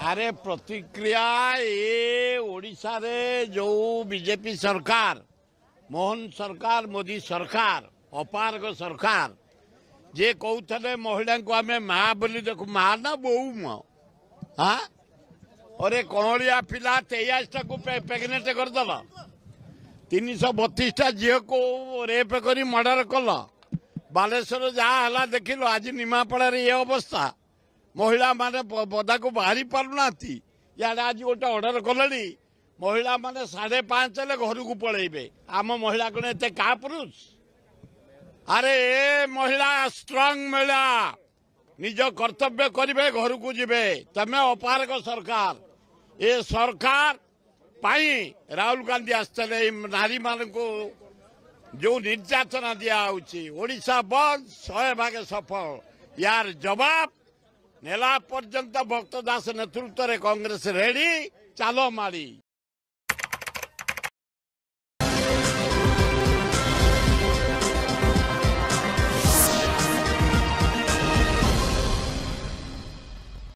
अरे प्रतिक्रिया ये ओडिशा रे जो बीजेपी सरकार मोहन सरकार मोदी सरकार अपारग सरकार जे कहते महिला को आम माँ बोली देखो माँ ना बोऊ म हाँ अरे कौलिया पिला 23 को प्रेगनेंट करदेल 332 झील को रेप कर मर्डर कल बालेश्वर जहाँ देखिल आज निमापड़ा ये अवस्था महिला माने पदा को बाहरी पारना इे आज गोटे अर्डर कले महिला माने 5:30 घर को पलैबे आम महिला कौन एत का पुरुष अरे ए महिला स्ट्रांग महिला निज कर्तव्य करेंगे घर को जीवे तमें अपारक सरकार ए सरकार पाई राहुल गांधी आसते नारी मान को जो निर्यातना दिया बंद 100% सफल यार जवाब नेला पर्यंत भक्त दास नेतृत्व में कांग्रेस रेडी चलो माड़ी।